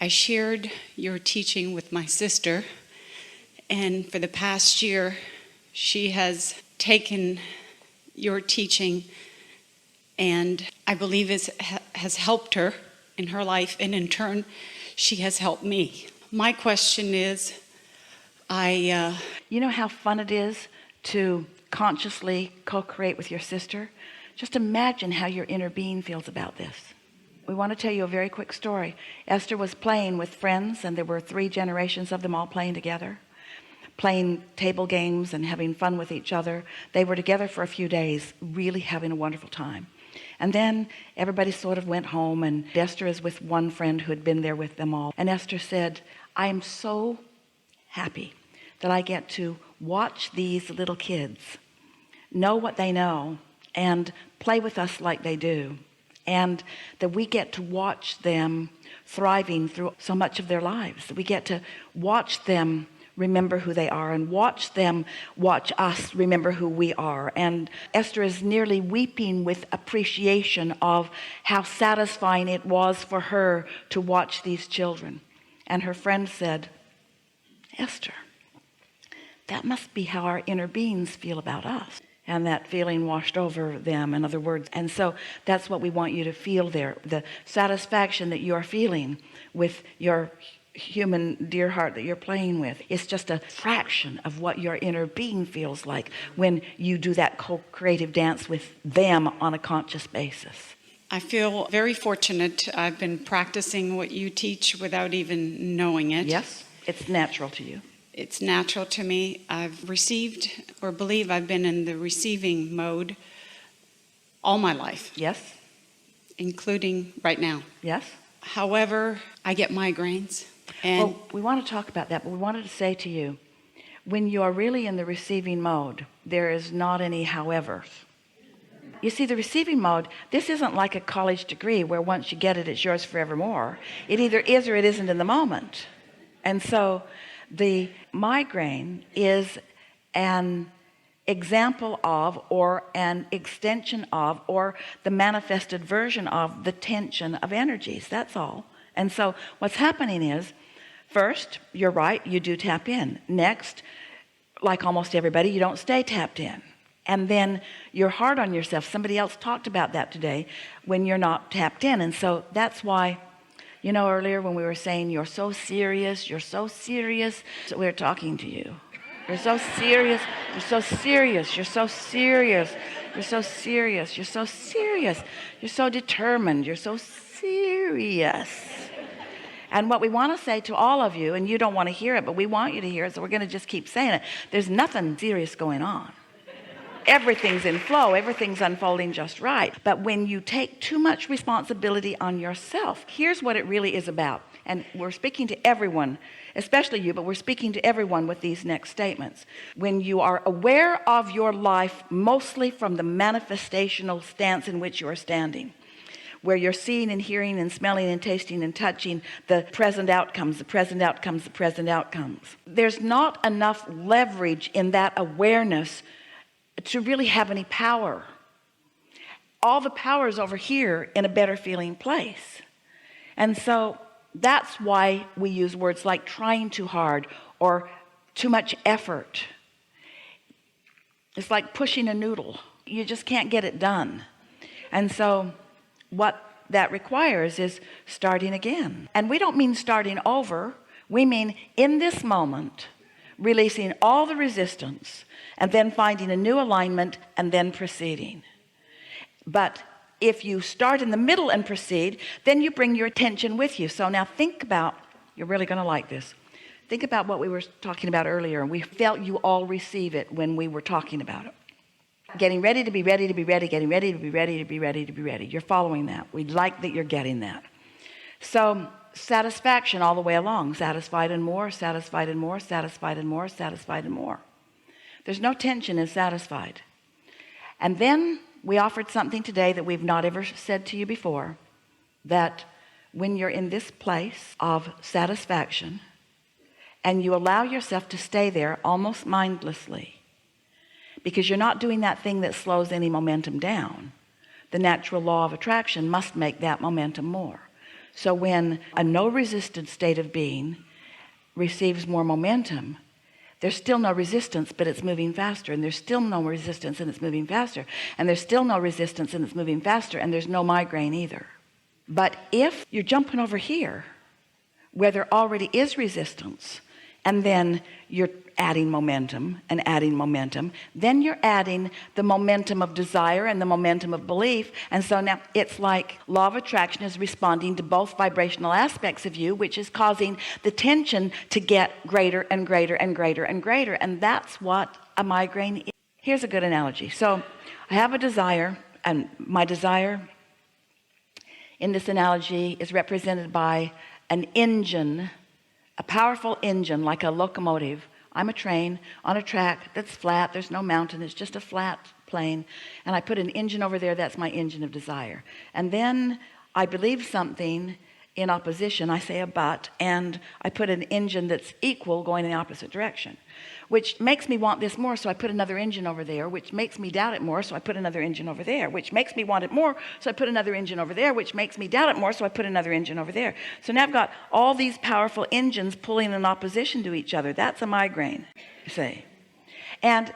I shared your teaching with my sister, and for the past year, she has taken your teaching, and I believe it has helped her in her life, and in turn, she has helped me. My question is, You know how fun it is to consciously co-create with your sister? Just imagine how your inner being feels about this. We want to tell you a very quick story. Esther was playing with friends, and there were 3 generations of them all playing together, playing table games and having fun with each other. They were together for a few days, really having a wonderful time. And then everybody sort of went home, and Esther is with one friend who had been there with them all. And Esther said, I am so happy that I get to watch these little kids know what they know and play with us like they do, and that we get to watch them thriving through so much of their lives, that we get to watch them remember who they are and watch them watch us remember who we are. And Esther is nearly weeping with appreciation of how satisfying it was for her to watch these children. And her friend said, Esther, that must be how our inner beings feel about us. And that feeling washed over them, in other words. And so that's what we want you to feel there. The satisfaction that you're feeling with your human dear heart that you're playing with, it's just a fraction of what your inner being feels like when you do that co-creative dance with them on a conscious basis. I feel very fortunate. I've been practicing what you teach without even knowing it. Yes, it's natural to you. It's natural to me. I've received, or believe I've been in the receiving mode all my life. Yes. Including right now. Yes. However, I get migraines. And well, we want to talk about that, but we wanted to say to you, when you are really in the receiving mode, there is not any howevers. You see, the receiving mode, this isn't like a college degree where once you get it, it's yours forevermore. It either is or it isn't in the moment. And so the migraine is an example of, or an extension of, or the manifested version of the tension of energies. That's all. And so what's happening is, first, you're right, you do tap in. Next, like almost everybody, you don't stay tapped in. And then you're hard on yourself. Somebody else talked about that today, when you're not tapped in. And so that's why, you know, earlier when we were saying you're so serious, so we're talking to you. You're so serious, you're so serious, you're so serious, you're so serious, you're so serious, you're so determined, you're so serious. And what we want to say to all of you, and you don't want to hear it, but we want you to hear it, so we're going to just keep saying it. There's nothing serious going on. Everything's in flow, everything's unfolding just right. But when you take too much responsibility on yourself, here's what it really is about. And we're speaking to everyone, especially you, but we're speaking to everyone with these next statements. When you are aware of your life, mostly from the manifestational stance in which you are standing, where you're seeing and hearing and smelling and tasting and touching the present outcomes, the present outcomes, the present outcomes. There's not enough leverage in that awareness to really have any power. All the power is over here in a better feeling place. And so that's why we use words like trying too hard or too much effort. It's like pushing a noodle. You just can't get it done. And so what that requires is starting again. And we don't mean starting over. We mean in this moment, releasing all the resistance and then finding a new alignment and then proceeding. But if you start in the middle and proceed, then you bring your attention with you. So now think about, you're really going to like this. Think about what we were talking about earlier, and we felt you all receive it when we were talking about it. Getting ready to be ready to be ready, getting ready to be ready to be ready to be ready. You're following that. We like that you're getting that. So satisfaction all the way along, satisfied and more, satisfied and more, satisfied and more, satisfied and more. There's no tension in satisfied. And then we offered something today that we've not ever said to you before, that when you're in this place of satisfaction and you allow yourself to stay there almost mindlessly, because you're not doing that thing that slows any momentum down, the natural law of attraction must make that momentum more. So when a no resistance state of being receives more momentum, there's still no resistance, but it's moving faster, and there's still no resistance and it's moving faster, and there's still no resistance and it's moving faster, and there's no migraine either. But if you're jumping over here where there already is resistance, and then you're adding momentum and adding momentum, then you're adding the momentum of desire and the momentum of belief. And so now it's like law of attraction is responding to both vibrational aspects of you, which is causing the tension to get greater and greater and greater and greater. And that's what a migraine is. Here's a good analogy. So I have a desire, and my desire in this analogy is represented by an engine, a powerful engine, like a locomotive. I'm a train on a track that's flat. There's no mountain. It's just a flat plane. And I put an engine over there. That's my engine of desire. And then I believe something in opposition. I say a but, and I put an engine that's equal going in the opposite direction, which makes me want this more. So I put another engine over there, which makes me doubt it more. So I put another engine over there, which makes me want it more. So I put another engine over there, which makes me doubt it more. So I put another engine over there. So now I've got all these powerful engines pulling in opposition to each other. That's a migraine, you see. And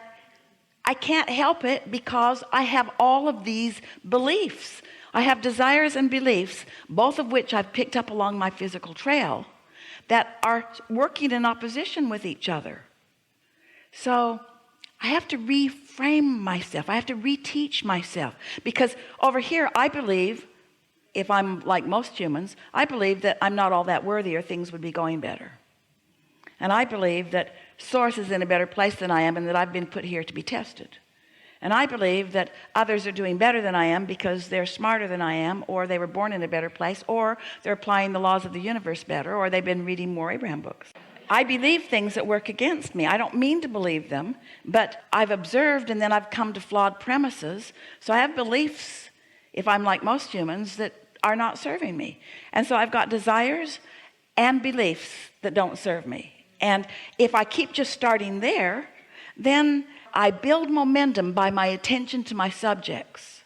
I can't help it because I have all of these beliefs. I have desires and beliefs, both of which I've picked up along my physical trail, that are working in opposition with each other. So I have to reframe myself. I have to reteach myself, because over here I believe, if I'm like most humans, I believe that I'm not all that worthy or things would be going better. And I believe that source is in a better place than I am, and that I've been put here to be tested. And I believe that others are doing better than I am because they're smarter than I am, or they were born in a better place, or they're applying the laws of the universe better, or they've been reading more Abraham books. I believe things that work against me. I don't mean to believe them, but I've observed, and then I've come to flawed premises. So I have beliefs, if I'm like most humans, that are not serving me. And so I've got desires and beliefs that don't serve me. And if I keep just starting there, then I build momentum by my attention to my subjects,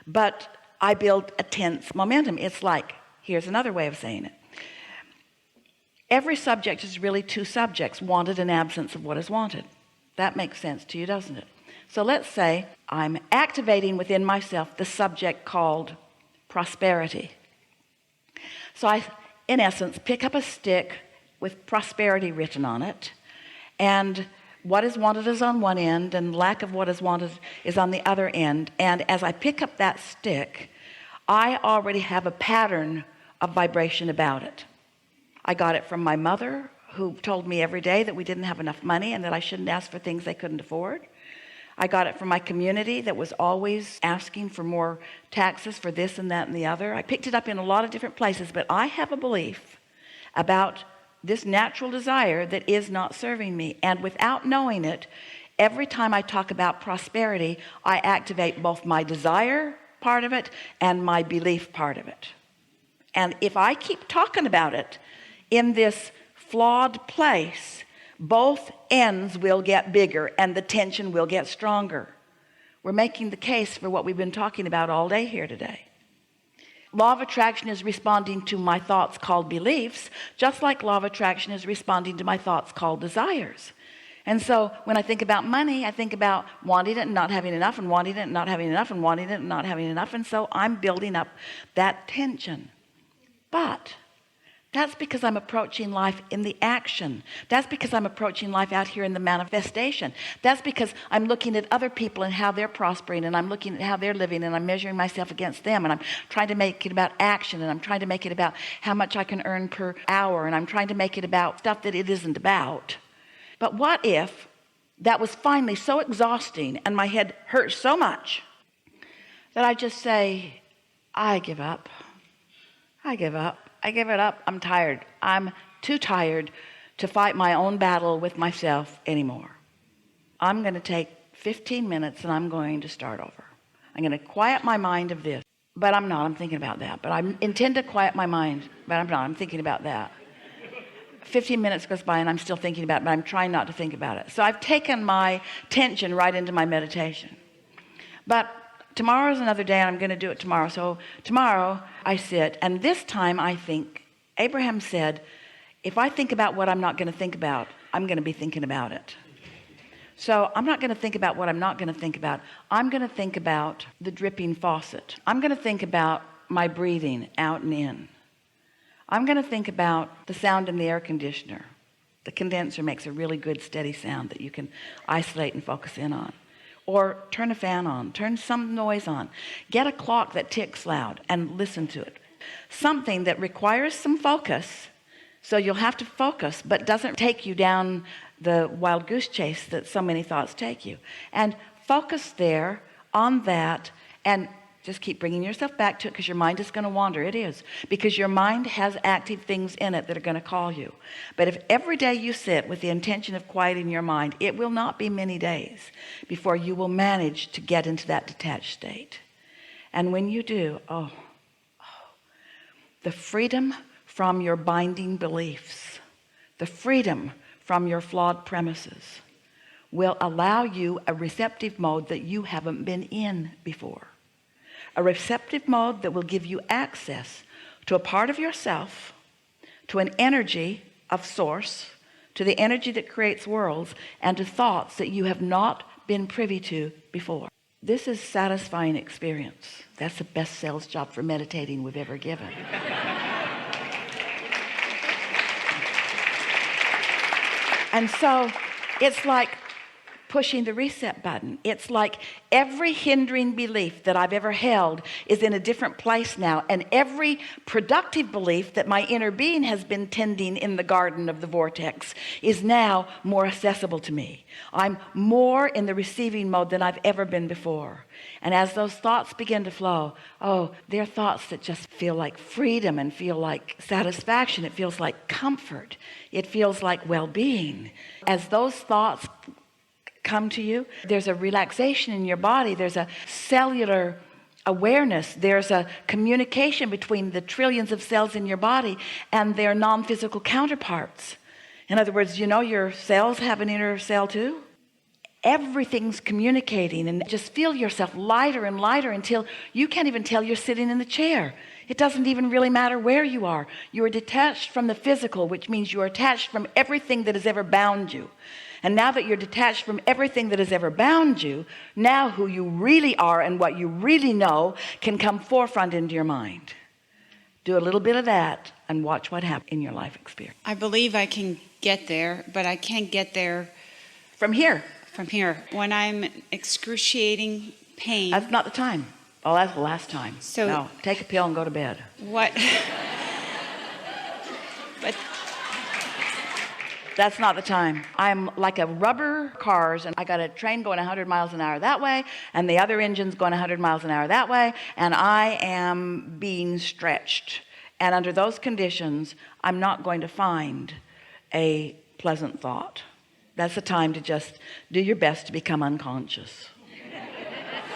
but I build a tense momentum. It's like, here's another way of saying it. Every subject is really two subjects, wanted and absence of what is wanted. That makes sense to you, doesn't it? So let's say I'm activating within myself the subject called prosperity. So I, in essence, pick up a stick with prosperity written on it, and what is wanted is on one end, and lack of what is wanted is on the other end. And as I pick up that stick, I already have a pattern of vibration about it. I got it from my mother, who told me every day that we didn't have enough money and that I shouldn't ask for things they couldn't afford. I got it from my community that was always asking for more taxes for this and that and the other. I picked it up in a lot of different places, but I have a belief about this natural desire that is not serving me. And without knowing it, every time I talk about prosperity, I activate both my desire part of it and my belief part of it. And if I keep talking about it in this flawed place, both ends will get bigger and the tension will get stronger. We're making the case for what we've been talking about all day here today. Law of attraction is responding to my thoughts called beliefs, just like law of attraction is responding to my thoughts called desires. And so when I think about money, I think about wanting it and not having enough, and wanting it and not having enough, and wanting it and not having enough. And so I'm building up that tension. But that's because I'm approaching life in the action. That's because I'm approaching life out here in the manifestation. That's because I'm looking at other people and how they're prospering, and I'm looking at how they're living, and I'm measuring myself against them, and I'm trying to make it about action, and I'm trying to make it about how much I can earn per hour, and I'm trying to make it about stuff that it isn't about. But what if that was finally so exhausting and my head hurt so much that I just say, I give up. I give up. I give it up. I'm tired. I'm too tired to fight my own battle with myself anymore. I'm going to take 15 minutes and I'm going to start over. I'm going to quiet my mind of this, but I'm not. I'm thinking about that. But I intend to quiet my mind, but I'm not. I'm thinking about that. 15 minutes goes by and I'm still thinking about it, but I'm trying not to think about it. So I've taken my tension right into my meditation. But tomorrow's another day and I'm going to do it tomorrow. So tomorrow I sit, and this time I think. Abraham said, if I think about what I'm not going to think about, I'm going to be thinking about it. So I'm not going to think about what I'm not going to think about. I'm going to think about the dripping faucet. I'm going to think about my breathing out and in. I'm going to think about the sound in the air conditioner. The condenser makes a really good steady sound that you can isolate and focus in on. Or turn a fan on, turn some noise on. Get a clock that ticks loud and listen to it. Something that requires some focus, so you'll have to focus, but doesn't take you down the wild goose chase that so many thoughts take you. And focus there on that, and just keep bringing yourself back to it, because your mind is going to wander. It is, because your mind has active things in it that are going to call you. But if every day you sit with the intention of quieting your mind, it will not be many days before you will manage to get into that detached state. And when you do, the freedom from your binding beliefs, the freedom from your flawed premises, will allow you a receptive mode that you haven't been in before. A receptive mode that will give you access to a part of yourself, to an energy of source, to the energy that creates worlds, and to thoughts that you have not been privy to before. This is satisfying experience. That's the best sales job for meditating we've ever given. And so it's like pushing the reset button. It's like every hindering belief that I've ever held is in a different place now, and every productive belief that my inner being has been tending in the garden of the vortex is now more accessible to me. I'm more in the receiving mode than I've ever been before. And as those thoughts begin to flow, they're thoughts that just feel like freedom and feel like satisfaction. It feels like comfort. It feels like well-being. As those thoughts come to you, there's a relaxation in your body. There's a cellular awareness. There's a communication between the trillions of cells in your body and their non-physical counterparts. In other words, your cells have an inner cell too. Everything's communicating, and just feel yourself lighter and lighter until you can't even tell you're sitting in the chair. It doesn't even really matter where you are. You are detached from the physical, which means you are attached from everything that has ever bound you. And now that you're detached from everything that has ever bound you, now who you really are and what you really know can come forefront into your mind. Do a little bit of that and watch what happens in your life experience. I believe I can get there, but I can't get there from here. When I'm excruciating pain. That's not the time. Oh, that's the last time. So no, take a pill and go to bed. What? But that's not the time. I'm like a rubber cars, and I got a train going 100 miles an hour that way, and the other engine's going 100 miles an hour that way, and I am being stretched. And under those conditions, I'm not going to find a pleasant thought. That's the time to just do your best to become unconscious.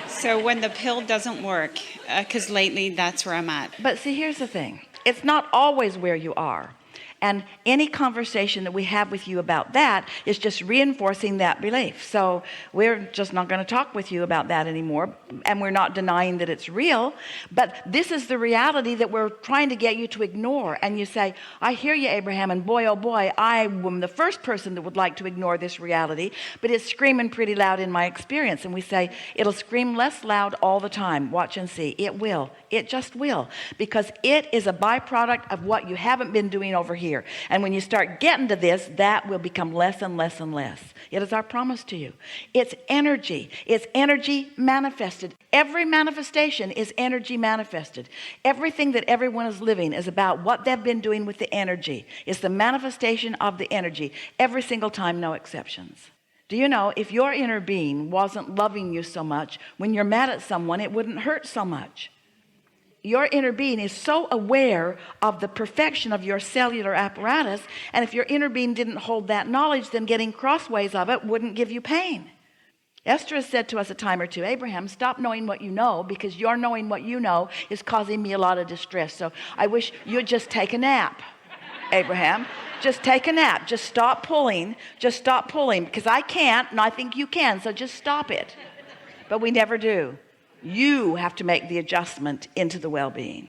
So when the pill doesn't work, because lately that's where I'm at. But see, here's the thing. It's not always where you are. And any conversation that we have with you about that is just reinforcing that belief. So we're just not going to talk with you about that anymore. And we're not denying that it's real. But this is the reality that we're trying to get you to ignore. And you say, I hear you, Abraham. And boy, oh boy, I am the first person that would like to ignore this reality. But it's screaming pretty loud in my experience. And we say, it'll scream less loud all the time. Watch and see. It will. It just will. Because it is a byproduct of what you haven't been doing over here. And when you start getting to this, that will become less and less and less. It is our promise to you. It's energy. It's energy manifested. Every manifestation is energy manifested. Everything that everyone is living is about what they've been doing with the energy. It's the manifestation of the energy. Every single time, no exceptions. Do you know, if your inner being wasn't loving you so much, when you're mad at someone, it wouldn't hurt so much. Your inner being is so aware of the perfection of your cellular apparatus, and if your inner being didn't hold that knowledge, then getting crossways of it wouldn't give you pain. Esther has said to us a time or two, Abraham, stop knowing what you know, because your knowing what you know is causing me a lot of distress. So I wish you'd just take a nap, Abraham. Just take a nap. Just stop pulling. Just stop pulling, because I can't, and I think you can, so just stop it. But we never do. You have to make the adjustment into the well-being.